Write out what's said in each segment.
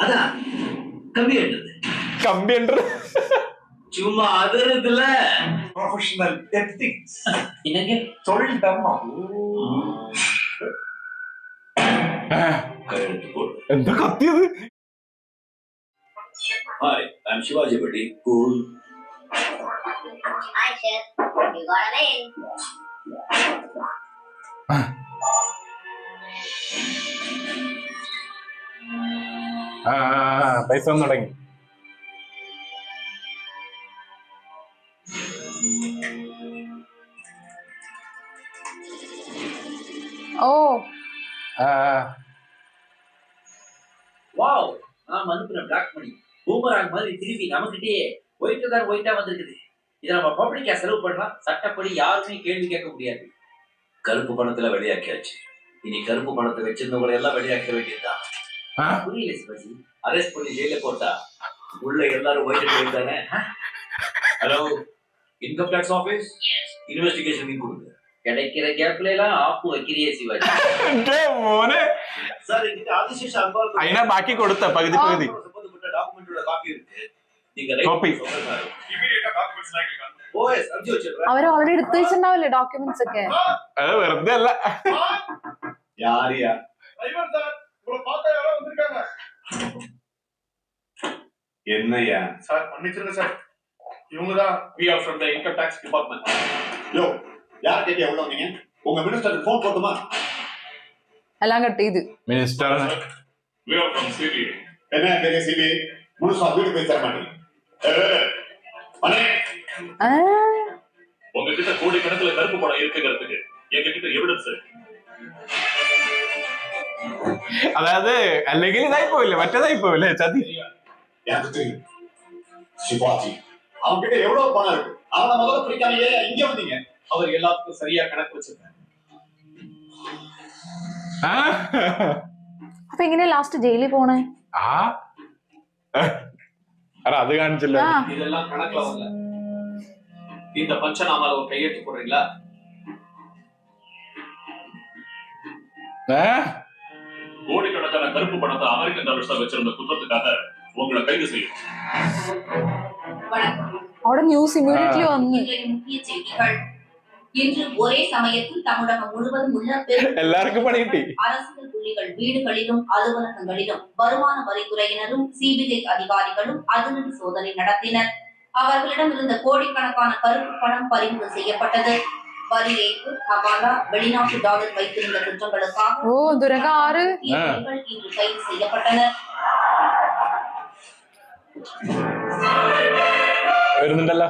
அதான் computer computer சும்மா அதறதுல professional ethics என்னங்க தொழில் தர்மம். கையெழுத்து போடு. എന്താ കത്തിയത്? ஹாய் ஐ அம் சிவாஜி பட்டி cool. Hi, Chef. You got a mail. പൈസ വന്നു തുടങ്ങി. ஓ வாவ் நான் அனுப்புன பிளாக் மணி பூமராங் மாதிரி திருப்பி நமக்கிட்டே ஒயிட்டா வந்திருக்குது. இதை நம்ம பப்ளிக்கா செலவு பண்ணலாம். சட்டப்படி யாருமே கேள்வி கேட்க முடியாது. கருப்பு பணத்துல வெளியாக்கியாச்சு. இனி கருப்பு பணத்தை வச்சிருந்தவங்களை எல்லாம் வெளியாக்க வேண்டியதுதான். புரியல சிவாஜி. அரெஸ்ட் பண்ணி ஜெயில போட்டா உள்ள எல்லாரும் ஒயிட் போயிட்டானே. Hello income tax office, investigation நீ கொடுங்க. கிடைக்கிற கேப்ல எல்லாம் ஆப்பு வைக்கிறியே சிவாஜி. മോനെ சார் என்கிட்ட ஆதிசேஷ அன்பால் അതിനാ ബാക്കി കൊടുത്ത പകുതി പകുതി சம்பந்தப்பட்ட டாக்குமெண்டோட காப்பி இருக்கு. நீங்க Copy. ഇമ്മീഡിയറ്റ് ഡോക്യുമെന്റ്സ് ആക്കിക്കാം. ஓஎஸ் அஞ்சு வச்சிருக்கேன். അവർ ഓൾറെഡി എടുത്തു വെച്ചിട്ടുണ്ടാവില്ലേ ഡോക്യുമെന്റ്സ് ഒക്കെ? അത് വെറുതെ അല്ല. யாரியா டிரைவர் சார், உங்களை பார்த்தா யாரோ வந்திருக்காங்க. என்னையா சார் மன்னிச்சிருங்க சார், இவங்க தான் we are from the income tax department. யோ யார் கேட்டியா உள்ள வந்தீங்க? உங்க மினிஸ்டருக்கு ஃபோன் போட்டுமா? എല്ലാം കട്ട് ചെയ്ത്. Minister We are from CBI. என்ன பெரிய சிபி முழுசா வீடு போய் தர மாட்டீங்க. அண்ணே ആ, உங்ககிட்ட கோடிக்கணக்கில் கருப்பு பணம் இருக்குங்கிறதுக்கு எங்ககிட்ட எவிடன்ஸ் இருக்கு. അതായത് അല്ലെങ്കിൽ ഇതായി പോവില്ലേ, മറ്റേതായി പോവില്ലേ ചതി. எனக்கு தெரியும் சிவாஜி அவன் கிட்ட எவ்வளவு பணம் இருக்கு. அவனை முதல்ல பிடிக்காமையே இங்க வந்தீங்க. அவர் எல்லாத்துக்கும் சரியா கணக்கு வச்சிருக்காரு. അപ്പൊ എങ്ങനെയാ ലാസ്റ്റ് ജയിലിൽ പോണേ? ആ അത് കാണിച്ചില്ല. ആ, இதெல்லாம் கணக்குல வரல. இந்த பஞ்சநாமால ஒரு கையெழுத்து போடுறீங்களா? கோடிக்கணக்கான கருப்பு பணத்தை அமெரிக்கன் டாலர்ஸா வச்சிருந்த குற்றத்துக்காக உங்களை கைது செய்யும். അവിടെ ന്യൂസ് ഇമ്മീഡിയറ്റ്ലി വന്നു. இன்றைய முக்கிய செய்திகள். இன்று ஒரே சமயத்தில் தமிழகம் முழுவதும் உள்ள എല്ലാവർക്കും പണി കിട്ടി. அரசியல் புள்ளிகள் வீடுகளிலும் அலுவலகங்களிலும் வருமான வரித்துறையினரும் சிபிஐ அதிகாரிகளும் அதிரடி சோதனை நடத்தினர். அவர்களிடம் இருந்த கோடிக்கணக்கான கருப்பு பணம் பறிமுதல் செய்யப்பட்டது. வரி ஏய்ப்பு, ஹவாலா, வெளிநாட்டு டாலர் வைத்திருந்த குற்றங்களுக்காக ഓ ദുരങ്കം 6. இவர்கள் இன்று கைது செய்யப்பட்டனர். വരുന്നുണ്ടല്ലോ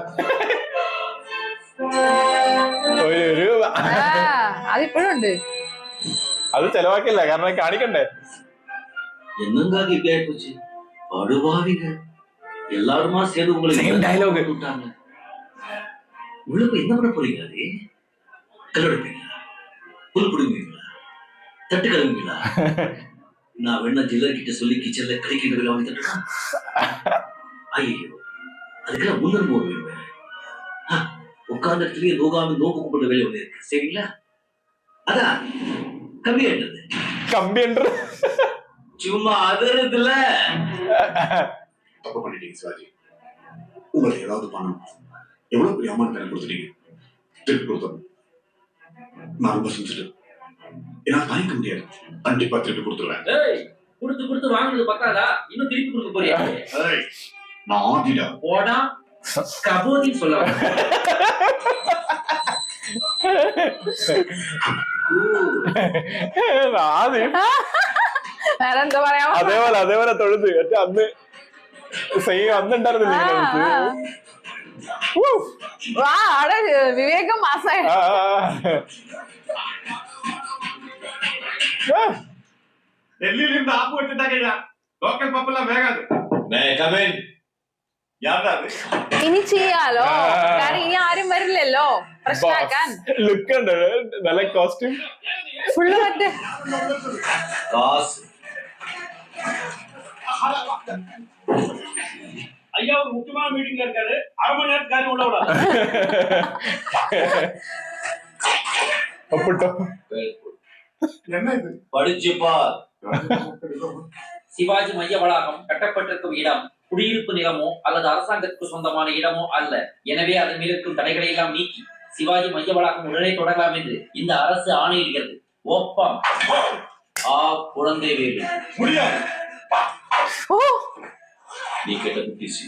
ഒരു രൂപ. അതിപ്പോഴും ഉണ്ട്. അത് ചെലവാക്കില്ല, കാരണം കാണിക്കണ്ടേ. என்னங்க இப்படி ஆயிப்போச்சு? படுவாவிங்க எல்லாருமா சேர்ந்து உங்களை Same dialogue. விட்டாங்க. உங்களுக்கு என்ன பண்ண போறீங்க? அது கல்லெடுப்பீங்களா, புல் பிடுங்குவீங்களா, தட்டு கழுவுவீங்களா? நான் வேணா ஜில்லர் கிட்ட சொல்லி கிச்சன்ல கறிக்கிட்டு வாங்கி தட்டுறேன். ஐயோ அதுக்கெல்லாம் முன்னன்பு வேணும். உட்கார்ந்த இடத்துலயே நோகாம நோக்கு கூப்பிட வேலை ஒண்ணு இருக்கு, சரிங்களா? அதான் கம்ப்யூட்டர் കമ്പ്യൂട്ടർ சும்மா அதறதுல தப்பு பண்ணிட்டீங்க சிவாஜி. உங்களுக்கு ஏதாவது பணம் எவ்வளவு பெரிய அமௌண்ட் எனக்கு கொடுத்துட்டீங்க. திருப்பி கொடுத்தோம். நான் ரொம்ப செஞ்சுட்டு என்னால தாங்கிக்க முடியாது. கண்டிப்பா திருப்பி கொடுத்துருவேன். கொடுத்து வாங்குறது பத்தாதா? இன்னும் திருப்பி கொடுக்க போறியா? நான் ஆதிடா. போடா கபோதின்னு சொல்ல വേറെ എന്താ പറയാ? അതേപോലെ തൊഴുത് അന്ന് സെയിം അന്നുണ്ടായിരുന്നില്ല. വാ അവിടെ വിവേകം മാസായ டெல்லியில இருந்து ஆப்பு வச்சுட்டாங்க. லோக்கல் பப்பெல்லாம் வேகாது. யாரா அது? ഇനി ചെയ്യാലോ, കാരണം ഇനി ആരും വരില്ലല്ലോ പ്രശ്നമാക്കാൻ. ലുക്ക് ഉണ്ട്, നല്ല കോസ്റ്റ്യൂം ഫുള്ള് മറ്റേ காசு. ஐயா ஒரு முக்கியமான மீட்டிங்ல இருக்காரு. அரை மணி நேரத்துக்கு காரியம் உள்ள விடாது. ഒപ്പിട്ടോ. என்ன இது? படிச்சு பார். சிவாஜி மைய வளாகம் கட்டப்பட்டிருக்கும் இடம் குடியிருப்பு நிலமோ அல்லது அரசாங்கத்துக்கு சொந்தமான இடமோ அல்ல. எனவே அதன் மீது இருக்கும் தடைகளை எல்லாம் நீக்கி சிவாஜி மைய வளாகம் உடனே தொடங்கலாம் என்று இந்த அரசு ஆணையிடுகிறது. ஒப்பம் ஆ குழந்தை வேலு. முடியாது. ஓ நீ கேட்ட பிடிசி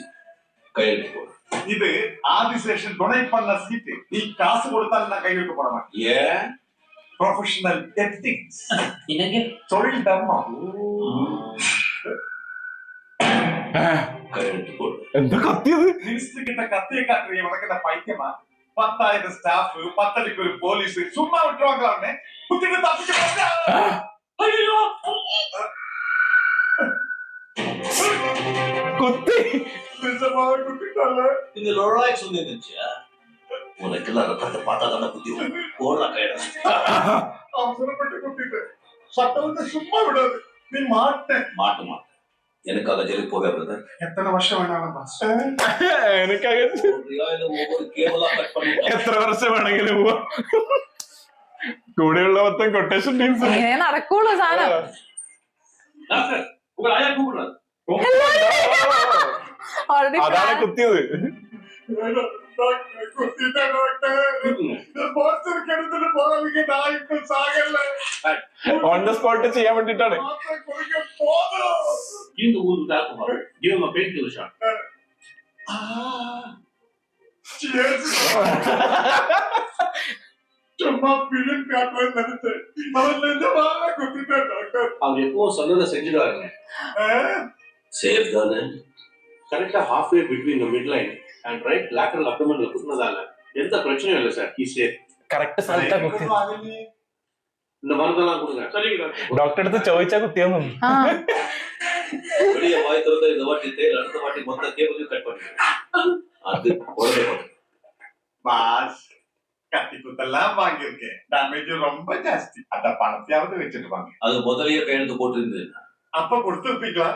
கையெழுத்து போடு. இது ஆதிசேஷன் டொனேட் பண்ண சீட்டு. நீ காசு கொடுத்தாலும் நான் கையெழுத்து போட மாட்டேன். ஏன்? ப்ரொஃபஷனல் எத்திக்ஸ், என்னங்க தொழில் தர்மம். கையெழுத்து போடு. എന്താ കത്തിയത്? மினிஸ்டர் கிட்ட கத்திய காட்டுறீங்க. உனக்கு இந்த பைத்தியமா? 10,000 ஸ்டாஃப், 10 அடிக்கு ஒரு போலீஸ், சும்மா விட்டுருவாங்க அவனே. குத்திட்டு தப்பிச்சு. ஐயோ കുത്തി. நிஜமாக குத்திட்டால. இந்த லொழாய் சொல்லி இருந்துச்சியா? உனக்கு எல்லாம் ரத்தத்தை பார்த்தா தானே புத்தி போடுறா கையில. அவசரப்பட்டு குத்திட்டு சட்டம் சும்மா விடாது. நீ மாட்டேன். மாட்டுமா? எனக்காக ஜெயிலுக்கு போக பிரதர். எத்தனை வருஷம் வேணாலும் பாஸ். എനിക്കകത്ത് ஒவ்வொரு கேபிளா கட் பண்ணிட்டேன். എത്ര വർഷം വേണമെങ്കിലും പോവാം. കൂടെയുള്ള മൊത്തം കൊട്ടേഷൻ ടീംസ്. ഇങ്ങനെ നടക്കുള്ളൂ സാധനം. டாக்டர் உங்களை ஆயா கூப்பிடுறாரு. ഓൾറെഡി അതാണ് കുത്തിയത്. குத்திட்டேன் டாக்டர். இந்த போஸ்டர் கெடுத்துட்டு போறவங்க நாய்க்கு சாகல. ഓൺ ദ സ്പോട്ട് ചെയ്യാൻ വേണ്ടിട്ടാണ്. மாத்திரை கொடுக்க போதும். இந்த ஊருக்கு alcohol. Give him a painkiller shot. Cheers. சும்மா பிலிம் காட்டுவேன் நினைச்சேன். அவன் நிஜமாக குத்திட்டான் டாக்டர். அவர் எப்பவும் சொன்னதை செஞ்சுடுவாருங்க. சேஃப் தானே? கரெக்டா halfway between the midline and right lateral abdominal குத்துனதால எந்த பிரச்சனையும் இல்லை சார். He's safe. കറക്റ്റ് സ്ഥലത്താ കുത്തി. இந்த மருந்தெல்லாம் கொடுங்க. சரிங்க ഡോക്ടറെ അടുത്ത് ചോദിച്ചാ കുത്തിയെന്നു. ആ வெளியே வாய் திறந்து இந்த வாட்டி தேல் அடுத்த வாட்டி மொத்த கேபிளையும் கட் பண்ணிடுங்க. அது உடனே பாஸ் கத்தி குத்தெல்லாம் வாங்கியிருக்கேன். டேமேஜ் ரொம்ப ஜாஸ்தி. அந்த பணத்தையாவது வச்சுட்டு வாங்க. அது முதலையே கையெழுத்து போட்டிருந்தது. அப்ப கொடுத்துருப்பீங்களா?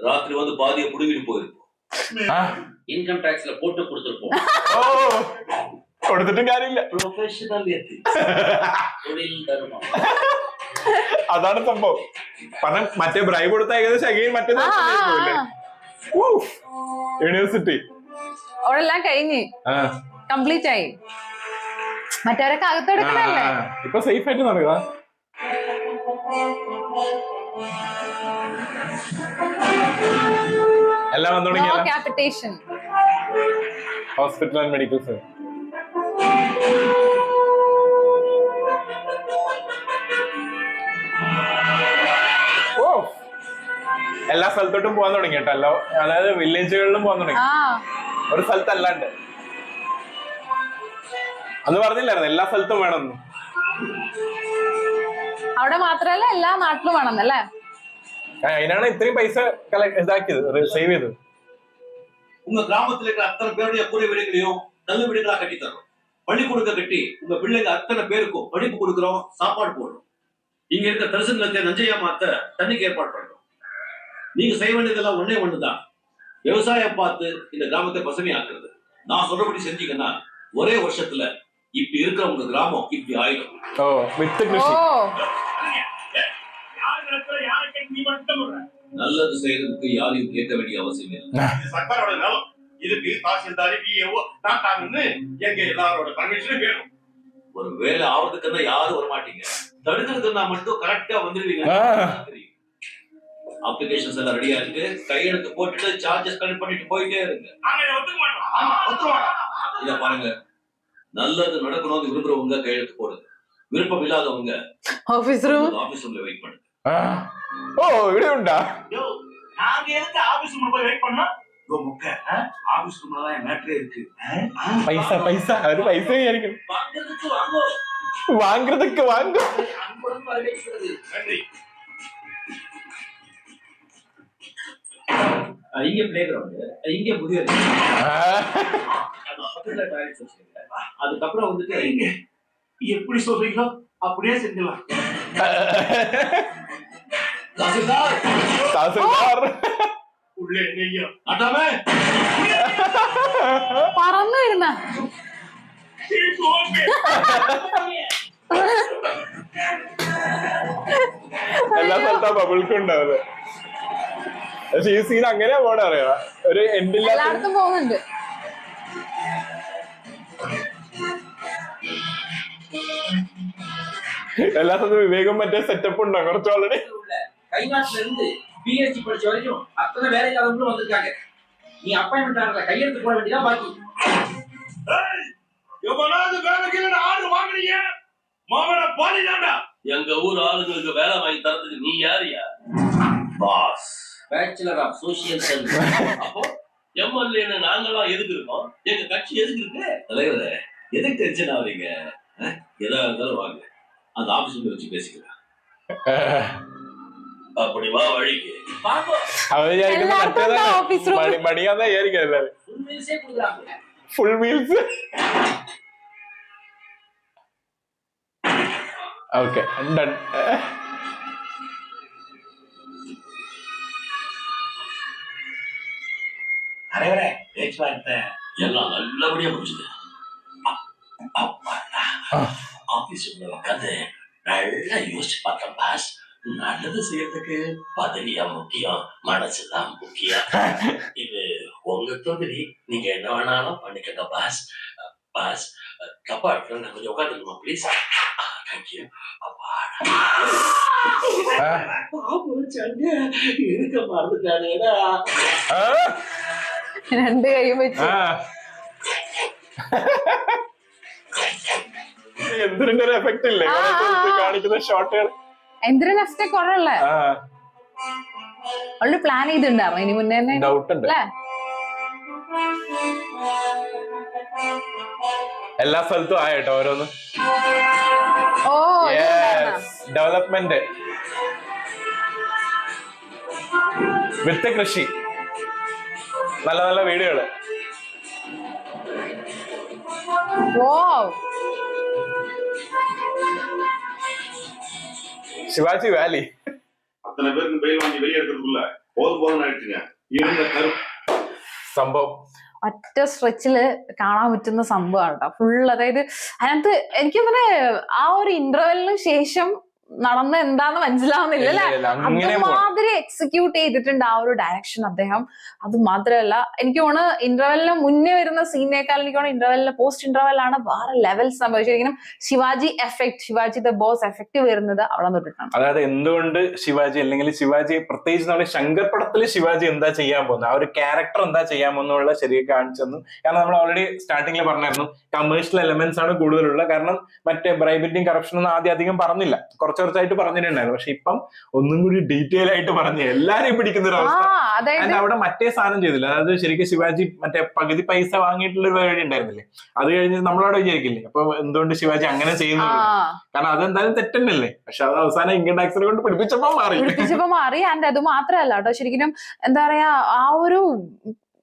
ராத்திரி வந்து பாதியை புடுங்கிட்டு போயிருப்போம். இன்கம் டாக்ஸ்ல போட்டு கொடுத்துருப்போம். ഓ കൊടുത്തിട്ടും കാര്യമില്ല. Professional ethics. தொழில் தர்மம். അതാണ് സംഭവം. പണം മറ്റേ ബ്രൈബ് കൊടുത്ത ഏകദേശം അഗൈൻ മറ്റേ യൂണിവേഴ്സിറ്റി അവിടെ എല്ലാം കഴിഞ്ഞ് കംപ്ലീറ്റ് ആയി. മറ്റവരൊക്കെ അകത്തെടുക്കണല്ലേ. ഇപ്പൊ സേഫ് ആയിട്ട് നടക്കുക. എല്ലാം വന്നു നോ തുടങ്ങിയ capitation. Hospital and medical centre. ഓ എല്ലാ സ്ഥലത്തോട്ടും പോകാൻ തുടങ്ങി കേട്ടോ. അതായത് വില്ലേജുകളിലും പോകാൻ തുടങ്ങി. ആ ഒരു സ്ഥലത്തല്ലാണ്ട്. അന്ന് പറഞ്ഞില്ലായിരുന്നു എല്ലാ സ്ഥലത്തും വേണമെന്ന്. അവിടെ മാത്രല്ല എല്ലാ നാട്ടിലും വേണമെന്നല്ലേ. അതിനാണ് ഇത്രയും പൈസ ഇതാക്കിയത്, സേവ് ചെയ്തത്. உங்க கிராமத்துல இருக்கிற அத்தனை பேருடைய கூரை வீடுகளையும் நல்ல வீடுகளா கட்டி தரோம். பள்ளிக்கூடத்தை கட்டி உங்க பிள்ளைங்க அத்தனை பேருக்கும் படிப்பு கொடுக்குறோம், சாப்பாடு போடுறோம். இங்க இருக்க தரிசனத்தை நஞ்சையா மாத்த தண்ணிக்கு ஏற்பாடு பண்றோம். நீங்க செய்ய வேண்டியதெல்லாம் ஒண்ணே ஒண்ணுதான். விவசாயம் பார்த்து இந்த கிராமத்தை பசுமையாக்குறது. நான் சொல்றபடி செஞ்சீங்கன்னா ஒரே வருஷத்துல இப்படி இருக்கிற உங்க கிராமம் இப்படி ஆயிடும். ഓ വിത്ത് ഓ കൃഷി. நல்லது செய்யறதுக்கு யாரையும் கேட்க வேண்டிய அவசியம் இல்லை. சர்க்காரோட நிலம். இதுக்கு தாசில்தாரி பிஏஓ டாக்டர்னு எங்க எல்லாரோட பர்மிஷனும் வேணும். ஒரு வேலை ஆவறதுக்குன்னா யாரும் வர மாட்டீங்க. தடுக்கிறதுன்னா மட்டும் கரெக்டா வந்துருவீங்க. அப்ளிகேஷன்ஸ் எல்லாம் ரெடியா இருக்கு. கையெழுத்து போட்டுட்டு சார்ஜஸ் கலெக்ட் பண்ணிட்டு போயிட்டே இருங்க. இத பாருங்க, நல்லது நடக்கணும்னு விரும்புறவங்க கையெழுத்து போடுங்க. விருப்பம் இல்லாதவங்க ഓഫീസ് റൂം ஆபீஸ் ரூம்ல வெயிட் பண்ணுங்க. ഓ ഇവിടെ ഉണ്ടാ. நாங்க எதுக்கு ஆபீஸ் ரூம்ல போய் வெயிட் பண்ணா? முக்க ஆபீஸ் ரூம்ல தான் மேட்டரே இருக்கு. പൈസ പൈസ അവര് പൈസ വിചാരിക്കും. வாங்குறதுக்கு வாங்கோ. വാങ്ങുறதுக்கு വാങ്ങും. அன்புடன் வரவேற்கிறது. நன்றி. இங்க பிளே கிரவுண்ட், இங்க முதியோர் பக்கத்துல டாய்லெட் வச்சிருக்கேன். அதுக்கப்புறம் வந்துட்டு இங்க எப்படி சொல்றீங்களோ அப்படியே செஞ்சலாம். தாசில்தார் തഹസിൽദാർ உள்ளே நெய்யா நாட்டாமே പറന്നു വരുന്ന എല്ലാ സ്ഥലത്തും ബബിൾക്കും ഉണ്ടാവില്ല. പക്ഷെ ഈ സീൻ അങ്ങനെയാ പോണ അറിയാം, ഒരു എൻഡില്ലാത്ത. എല്ലായിടത്തും പോകുന്നുണ്ട്. എല്ലാ സ്ഥലത്തും വിവേകം മറ്റേ സെറ്റപ്പ് ഉണ്ടോ കുറച്ച് ഓൾറെഡി? கைநாட்டுல இருந்து பிஹெச்டி படிச்ச வரைக்கும் அத்தனை வேலை இல்லாதவங்களும் வந்திருக்காங்க. நீ அப்பாயின்மெண்ட் ஆர்டர்ல கையெழுத்து போட வேண்டியதான் பாக்கி. எவனாவது வேலைக்கு ஆர்டர் வாங்குறீங்க மாமன பாலிதாண்டா. எங்க ஊர் ஆளுங்களுக்கு வேலை வாங்கி தரதுக்கு நீ யாரியா? Boss, bachelor of social service. அப்போ எம்எல்ஏன்னு நாங்களாம் எதுக்கு இருக்கோம்? எங்க கட்சி எதுக்கு இருக்கு? தலைவரே, எதுக்கு டென்ஷன் ஆவறீங்க? எதா இருந்தாலும் வாங்க, அந்த ஆபீஸ்ல வச்சு பேசிக்கலாம். அப்படி வா வழிக்கு. അവര് വിചാരിക്കുന്ന ഓഫീസ് റൂം മറ്റേതാണ് മണിയാന്നാ വിചാരിക്കുക എല്ലാവരും. ஃபுல் மீல்ஸே கொடுக்குறாங்க. Full meals. Okay done. தலைவரே, பேச்சுவார்த்தை எல்லாம் நல்லபடியா முடிஞ்சது. ஆபீஸ் உட்காந்து நல்லா யோசிச்சு பார்த்தேன் பாஸ். நல்லது செய்யறதுக்கு பதவியா முக்கியம், மனசுதான் முக்கியம். இது உங்க தொகுதி, நீங்க என்ன வேணாலும் பண்ணிக்கங்க பாஸ். பாஸ், தப்பா இருக்கிற நான் கொஞ்சம் உட்காந்துருமா ப்ளீஸ்? தேங்க்யூ. இருக்க மறந்துட்டானேடா. രണ്ട് കൈയും വെച്ച് എന്തിന്റെ ഒരു എഫക്ട് ഇല്ലേ കാണിക്കുന്ന ഷോട്ടുകൾ? എന്തിനും എഫക്റ്റ് കുറവല്ലേ? അവള് പ്ലാൻ ചെയ്തിട്ടുണ്ടായിരുന്നു ഇനി മുന്നേ തന്നെ. ഡൗട്ട് ഉണ്ട്. എല്ലാ സ്ഥലത്തും ആയിട്ടോ ഓരോന്ന്. ഓ ഡെവലപ്മെന്റ് വിത്ത് കൃഷി, നല്ല നല്ല വീടുകള്. ഓ ശിവാജി വാലി. அத்தனை பேருக்கு பெயில் வாங்கி வெளியே எடுக்கிறதுக்குள்ள போதும் ஆயிடுச்சுங்க. இருந்த സംഭവം ഒറ്റ സ്ട്രെച്ചില് കാണാൻ പറ്റുന്ന സംഭവമാണ് കേട്ടോ ഫുൾ. അതായത് അതിനകത്ത് എനിക്ക് തന്നെ ആ ഒരു ഇന്റർവെല്ലിന് ശേഷം നടന്ന എന്താന്ന് മനസ്സിലാവുന്നില്ല അല്ലെ? അതുമാതിരി എക്സിക്യൂട്ട് ചെയ്തിട്ടുണ്ട് ആ ഒരു ഡയറക്ഷൻ അദ്ദേഹം. അത് മാത്രമല്ല എനിക്ക് തോന്നുന്നു ഇന്റർവെല്ലിന് മുന്നേ വരുന്ന സീനേക്കാൾ എനിക്ക് തോന്നുന്നു ഇന്റർവെല്ലിന് പോസ്റ്റ് ഇന്റർവെല്ലാണ് വേറെ ലെവൽ സംഭവിച്ചിരിക്കണം. Sivaji effect, Sivaji the boss effect വരുന്നത് അവിടെ തൊട്ടിട്ടാണ്. അതായത് എന്തുകൊണ്ട് ശിവാജി, അല്ലെങ്കിൽ ശിവാജി പ്രത്യേകിച്ച് നമ്മുടെ ശങ്കർ പടത്തില് ശിവാജി എന്താ ചെയ്യാൻ പോകുന്നത്, ആ ഒരു ക്യാരക്ടർ എന്താ ചെയ്യാൻ പോകുന്നുള്ള ശരിയെ കാണിച്ചു തന്നു. കാരണം നമ്മൾ ഓൾറെഡി സ്റ്റാർട്ടിങ്ങിൽ പറഞ്ഞായിരുന്നു കമേഴ്ഷ്യൽ എലമെന്റ്സ് ആണ് കൂടുതലുള്ള. കാരണം മറ്റേ ബ്രൈബിന്റെയും കറപ്ഷൻ ഒന്നും ആദ്യം അധികം പറഞ്ഞില്ല, കുറച്ചായിട്ട് പറഞ്ഞിട്ടുണ്ടായിരുന്നു. പക്ഷെ ഇപ്പം ഒന്നും കൂടി ഡീറ്റെയിൽ ആയിട്ട് പറഞ്ഞ് എല്ലാരെയും പിടിക്കുന്ന ഒരു അവസ്ഥ. അവിടെ മറ്റേ സാധനം ചെയ്തില്ല. അതായത് ശരിക്കും ശിവാജി മറ്റേ പകുതി പൈസ വാങ്ങിയിട്ടുള്ള ഒരു പരിപാടി ഉണ്ടായിരുന്നില്ലേ, അത് കഴിഞ്ഞ് നമ്മളവിടെ വിചാരിക്കില്ലേ അപ്പൊ എന്തുകൊണ്ട് ശിവാജി അങ്ങനെ ചെയ്യുന്നത്? കാരണം അതെന്തായാലും തെറ്റന്നല്ലേ. പക്ഷെ അത് അവസാനം ഇൻകം ടാക്സിനെ കൊണ്ട് പിടിപ്പിച്ചപ്പോ മാറി. ആൻഡ് അത് മാത്രല്ല കേട്ടോ, ശരിക്കും എന്താ പറയാ ആ ഒരു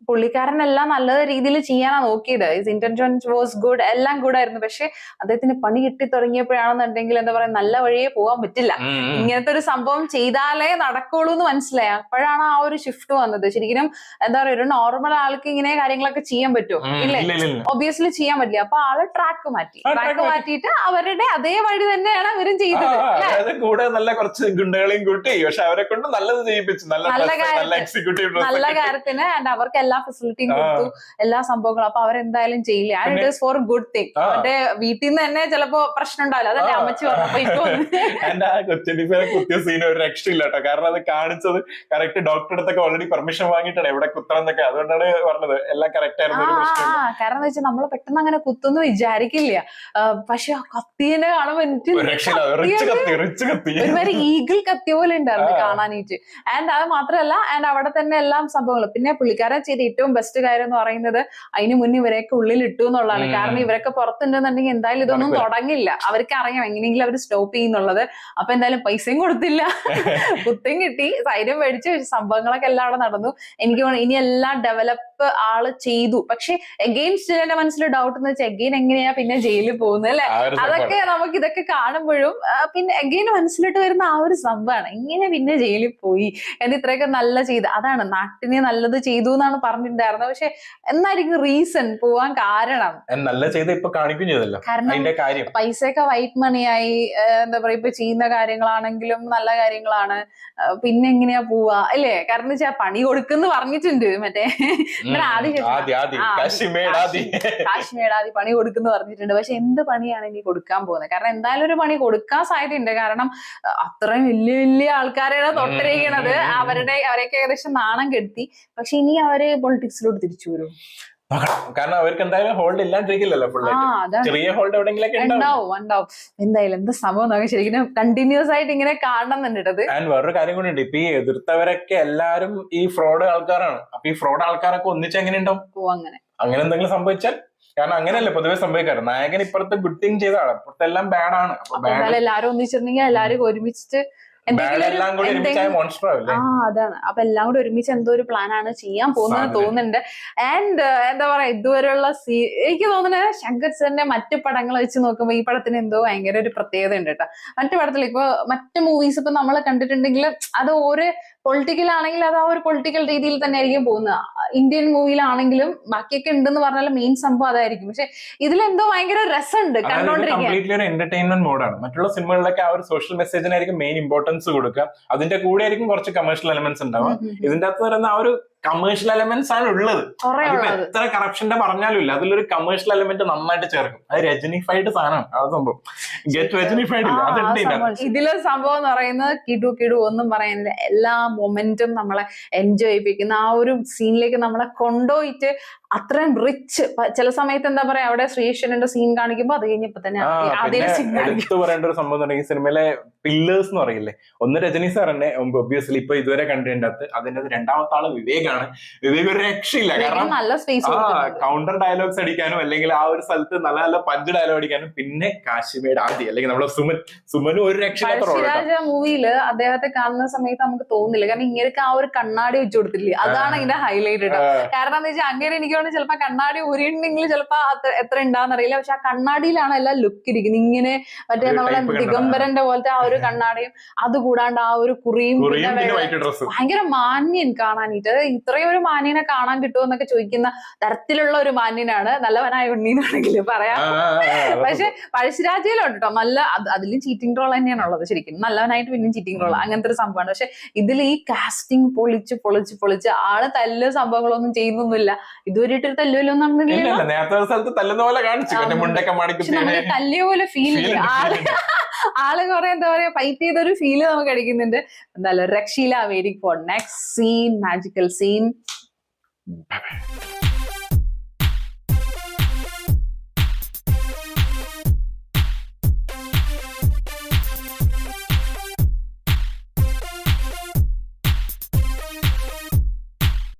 പുള്ളിക്കാരനെല്ലാം നല്ല രീതിയിൽ ചെയ്യാനാണ് നോക്കിയത്. ഹിസ് ഇന്റൻഷൻസ് വാസ് ഗുഡ്, എല്ലാം ഗുഡ് ആയിരുന്നു. പക്ഷെ അദ്ദേഹത്തിന് പണി കിട്ടി തുടങ്ങിയപ്പോഴാണെന്നുണ്ടെങ്കിൽ എന്താ പറയാ നല്ല വഴിയെ പോകാൻ പറ്റില്ല. ഇങ്ങനത്തെ ഒരു സംഭവം ചെയ്താലേ നടക്കുള്ളൂ എന്ന് മനസ്സിലായി. അപ്പോഴാണ് ആ ഒരു ഷിഫ്റ്റ് വന്നത്. ശരിക്കും എന്താ പറയാ ഒരു നോർമൽ ആൾക്ക് ഇങ്ങനെ കാര്യങ്ങളൊക്കെ ചെയ്യാൻ പറ്റുമോ? ഇല്ലേ, ഒബിയസ്ലി ചെയ്യാൻ പറ്റില്ല. അപ്പൊ ആള് ട്രാക്ക് മാറ്റിയിട്ട് അവരുടെ അതേ വഴി തന്നെയാണ് അവരും ചെയ്തത്. കൂടെ നല്ല കുറച്ച് ഗുണ്ടകളെയും കൂട്ടി, പക്ഷെ അവരെ കൊണ്ട് നല്ലത് ചെയ്യിപ്പിച്ചു, നല്ല കാര്യത്തിന്. ആൻഡ് അവർക്ക് എല്ലാ ഫെസിലിറ്റിയും കൊടുത്തു, എല്ലാ സംഭവങ്ങളും. അപ്പൊ അവരെന്തായാലും ചെയ്യില്ല. And it is four good thing. മറ്റേ വീട്ടിൽ നിന്ന് തന്നെ ചിലപ്പോ പ്രശ്നം ഉണ്ടാവില്ല. അതല്ലേ അമ്മച്ചി പറഞ്ഞപ്പോ കുത്തിയ സീൻ ഒരു രക്ഷയില്ല കേട്ടോ. കാരണം അത് കാണിച്ചത് കറക്റ്റ് ഡോക്ടറെ അടുത്തൊക്കെ ഓൾറെഡി പെർമിഷൻ വാങ്ങിയിട്ടാണ് എവിടെ കുത്തണം എന്നൊക്കെ. അതുകൊണ്ടാണ് പറഞ്ഞത് എല്ലാം കറക്റ്റ് ആയിരുന്നു. കാരണം എന്താ വെച്ചാൽ നമ്മള് പെട്ടെന്ന് അങ്ങനെ കുത്തുന്നു വിചാരിക്കില്ല. പക്ഷെ ആ കത്തിനെ കാണുമ്പോ ഒരുമാതിരി ഈഗിൾ കത്തിയ പോലെ ഉണ്ടായിരുന്നു കാണാനായിട്ട്. ആൻഡ് അത് മാത്രമല്ല, ആൻഡ് അവിടെ തന്നെ എല്ലാം സംഭവങ്ങളും. പിന്നെ പുള്ളിക്കാരൻ ചെയ്ത ഏറ്റവും ബെസ്റ്റ് കാര്യം എന്ന് പറയുന്നത് അതിന് മുന്നേ ഇവരെയൊക്കെ ഉള്ളിൽ ഇട്ടു എന്നുള്ളതാണ്. കാരണം ഇവരൊക്കെ പുറത്തുണ്ടെന്നുണ്ടെങ്കിൽ എന്തായാലും ഇതൊന്നും തുടങ്ങില്ല. അവർക്ക് അറിയാം എങ്ങനെയെങ്കിലും അവർ സ്റ്റോപ്പ് ചെയ്യുന്നുള്ളത്. അപ്പൊ എന്തായാലും പൈസയും കൊടുത്തില്ല, കുത്തയും കിട്ടി, ധൈര്യം മേടിച്ച് സംഭവങ്ങളൊക്കെ എല്ലാം അവിടെ നടന്നു. എനിക്ക് തോന്നുന്നു ഇനി എല്ലാം ഡെവലപ്പ് ആള് ചെയ്തു. പക്ഷെ എഗെയിൻ സ്റ്റിൽ എന്റെ മനസ്സിൽ ഡൗട്ട് എന്ന് വെച്ചാൽ എഗെയിൻ എങ്ങനെയാ പിന്നെ ജയിലിൽ പോകുന്നത് അല്ലെ? അതൊക്കെ നമുക്ക് ഇതൊക്കെ കാണുമ്പോഴും പിന്നെ എഗെയിൻ മനസ്സിലിട്ട് വരുന്ന ആ ഒരു സംഭവമാണ് എങ്ങനെ പിന്നെ ജയിലിൽ പോയി എന്ന്. ഇത്രയൊക്കെ നല്ല ചെയ്ത്, അതാണ് നാട്ടിനെ നല്ലത് ചെയ്തു എന്നാണ് പറഞ്ഞത്. പറഞ്ഞിട്ടുണ്ടായിരുന്നു. പക്ഷെ എന്നായിരിക്കും റീസൺ പോവാൻ കാരണം? നല്ല ചെയ്ത ഇപ്പൊ കാണിക്കും ചെയ്തല്ലോ കാരണം അതിന്റെ കാര്യം. പൈസയൊക്കെ വൈറ്റ് മണിയായി, എന്താ പറയാ, ഇപ്പൊ ചെയ്യുന്ന കാര്യങ്ങളാണെങ്കിലും നല്ല കാര്യങ്ങളാണ്. പിന്നെ എങ്ങനെയാ പോവാ അല്ലേ? കാരണം വെച്ചാൽ പണി കൊടുക്കുന്നു പറഞ്ഞിട്ടുണ്ട് മറ്റേ കാശ്മീരാദി പണി കൊടുക്കുന്നു പറഞ്ഞിട്ടുണ്ട്. പക്ഷെ എന്ത് പണിയാണ് ഇനി കൊടുക്കാൻ പോകുന്നത്? കാരണം എന്തായാലും ഒരു പണി കൊടുക്കാൻ സാധ്യതയുണ്ട്. കാരണം അത്രയും വലിയ വലിയ ആൾക്കാരെയാണ് തൊട്ടിരിക്കണത്. അവരെയൊക്കെ ഏകദേശം നാണം കെടുത്തി. പക്ഷെ ഇനി അവര് പൊളിറ്റിക്സിലോട്ട് തിരിച്ചു വരും. കാരണം അവർക്ക് എന്തായാലും ഹോൾഡ് ഇല്ലാണ്ടിരിക്കില്ലല്ലോ. ചെറിയ ഹോൾഡ് എവിടെയെങ്കിലൊക്കെ ഉണ്ടാവും. എന്തായാലും എന്താ സംഭവം നമുക്ക് ശരിക്കും കണ്ടിന്യൂസ് ആയിട്ട് ഇങ്ങനെ കാണണമെന്നുണ്ട്. ആൻഡ് വേറൊരു കാര്യം കൂടി ഉണ്ട്. ഇപ്പൊ ഈ എതിർത്തവരൊക്കെ എല്ലാരും ഈ ഫ്രോഡ് ആൾക്കാരാണ്. അപ്പൊ ഈ ഫ്രോഡ് ആൾക്കാരൊക്കെ ഒന്നിച്ച് എങ്ങനെ ഉണ്ടാവും? അങ്ങനെ എന്തെങ്കിലും സംഭവിച്ചാൽ, കാരണം അങ്ങനെയല്ലേ പൊതുവെ സംഭവിക്കാറ്. നായകൻ ഇപ്പുറത്ത് ഗുഡ് തിങ് ചെയ്ത ആളാണ്, ഇപ്പുറത്തെ എല്ലാം ബാഡ് ആണ്. എല്ലാരും ഒന്നിച്ചിട്ടുണ്ടെങ്കിൽ എല്ലാരും ഒരുമിച്ചിട്ട് അതാണ്. അപ്പൊ എല്ലാം കൂടി ഒരുമിച്ച് എന്തോ ഒരു പ്ലാൻ ആണ് ചെയ്യാൻ പോകുന്നത് തോന്നുന്നുണ്ട്. ആൻഡ് എന്താ പറയാ, ഇതുവരെയുള്ള എനിക്ക് തോന്നുന്നത് ശങ്കർ സാറിന്റെ മറ്റു പടങ്ങൾ വെച്ച് നോക്കുമ്പോ ഈ പടത്തിന് എന്തോ ഭയങ്കര ഒരു പ്രത്യേകത ഉണ്ട് കേട്ടോ. മറ്റു പടത്തിൽ ഇപ്പൊ മറ്റു മൂവീസ് ഇപ്പൊ നമ്മൾ കണ്ടിട്ടുണ്ടെങ്കിൽ അത് ഒരു പൊളിറ്റിക്കൽ ആണെങ്കിൽ അത് ആ ഒരു പൊളിറ്റിക്കൽ രീതിയിൽ തന്നെ ആയിരിക്കും പോകുന്നത്. ഇന്ത്യൻ മൂവിയിലാണെങ്കിലും ബാക്കിയൊക്കെ ഉണ്ടെന്ന് പറഞ്ഞാൽ മെയിൻ സംഭവം അതായിരിക്കും. പക്ഷെ ഇതിലെന്തോ ഭയങ്കര രസമുണ്ട് കണ്ടോണ്ടിരിക്കാൻ. എന്റർടൈൻമെന്റ് മോഡാണ്. മറ്റുള്ള സിനിമകളിലൊക്കെ ആ ഒരു സോഷ്യൽ മെസ്സേജിനായിരിക്കും മെയിൻ ഇമ്പോർട്ടൻസ് കൊടുക്കുക. അതിന്റെ കൂടെ ആയിരിക്കും കുറച്ച് കമേഴ്ഷ്യൽ എലമെന്റ്സ് ഉണ്ടാവുക. ഇതിന്റെ അകത്ത് വരുന്ന ആ ഒരു കമേഴ്ഷ്യൽ എലമെന്റ്സ് ആണ് ഉള്ളത്. എത്ര കറപ്ഷന്റെ പറഞ്ഞാലും ഇല്ല, അതിലൊരു കമേഴ്ഷ്യൽ എലമെന്റ് നന്നായിട്ട് ചേർക്കും. അത് രജനിഫൈഡ് സാധനമാണ് ആ സംഭവം. ഗെറ്റ് രജനിഫൈഡ് ഇല്ല, അതുണ്ട്. ഇതിലെ സംഭവം എന്ന് പറയുന്നത് കിടു ഒന്നും പറയാനില്ല. എല്ലാ മൊമെന്റും നമ്മളെ എൻജോയ് ചെയ്യിപ്പിക്കുന്ന ആ ഒരു സീനിലേക്ക് നമ്മളെ കൊണ്ടുപോയിട്ട് അത്രയും റിച്ച്. ചില സമയത്ത് എന്താ പറയാ, അവിടെ ശ്രീകൃഷ്ണന്റെ സീൻ കാണിക്കുമ്പോ അത് കഴിഞ്ഞപ്പോ തന്നെ എടുത്തു പറയേണ്ട ഒരു സംഭവം ഈ സിനിമയിലെ പില്ലേഴ്സ് എന്ന് പറയില്ലേ, ഒന്ന് രജനി സാറിന്റെ ഒബ്വിയസ്ലി ഇപ്പൊ ഇതുവരെ കണ്ടിട്ട് അതിന്റെ രണ്ടാമത്തെ ആള് വിവേകാണ്. വിവേക് ഒരു രക്ഷയില്ല. കാരണം കൗണ്ടർ ഡയലോഗ്സ് അടിക്കാനും അല്ലെങ്കിൽ ആ ഒരു സ്ഥലത്ത് നല്ല നല്ല പഞ്ച് ഡയലോഗ് അടിക്കാനും. പിന്നെ കാശ്മീർ ആദി അല്ലെങ്കിൽ നമ്മുടെ സുമനും ഒരു രക്ഷയില്ലാത്ത മൂവിയില് അദ്ദേഹത്തെ കാണുന്ന സമയത്ത് നമുക്ക് തോന്നില്ല. കാരണം ഇങ്ങനെയൊക്കെ ആ ഒരു കണ്ണാടി വെച്ചു കൊടുത്തില്ലേ, അതാണ് ഇതിന്റെ ഹൈലൈറ്റ്. കാരണം എന്താ വെച്ചാൽ അങ്ങനെ എനിക്ക് ചിലപ്പോ കണ്ണാടി ഊരിയിട്ടുണ്ടെങ്കിൽ ചിലപ്പോ എത്ര ഉണ്ടാന്നറിയില്ല. പക്ഷെ ആ കണ്ണാടിയിലാണ് എല്ലാം ലുക്ക് ഇരിക്കുന്നത്. ഇങ്ങനെ മറ്റേ നമ്മളെ ദിഗംബരന്റെ പോലത്തെ ആ ഒരു കണ്ണാടിയും അതുകൂടാണ്ട് ആ ഒരു കുറിയും ഭയങ്കര മാന്യൻ കാണാനായിട്ട്. ഇത്രയും ഒരു മാന്യനെ കാണാൻ കിട്ടുമോ എന്നൊക്കെ ചോദിക്കുന്ന തരത്തിലുള്ള ഒരു മാന്യനാണ്. നല്ലവനായ ഉണ്ണീന്നാണെങ്കിൽ പറയാം. പക്ഷെ പഴശ്ശിരാജയിലുണ്ട് കേട്ടോ നല്ല, അതിലും ചീറ്റിംഗ് റോൾ തന്നെയാണുള്ളത്. ശരിക്കും നല്ലവനായിട്ട് പിന്നെയും ചീറ്റിംഗ് റോൾ, അങ്ങനത്തെ ഒരു സംഭവമാണ്. പക്ഷെ ഇതിൽ ഈ കാസ്റ്റിംഗ് പൊളിച്ച് ആള് തല്ല് സംഭവങ്ങളൊന്നും ചെയ്യുന്നൊന്നുമില്ല. ഇതുവരെയായിട്ട് തല്ലുമല്ലോ തല്ലിയ പോലെ ഫീൽ ചെയ്യും. ആള് കുറെ എന്താ പറയാ ഫൈറ്റ് ചെയ്തൊരു ഫീല് നമുക്ക് അടിക്കുന്നുണ്ട്. എന്തായാലും രക്ഷയില്ല. Waiting for next scene, magical scene.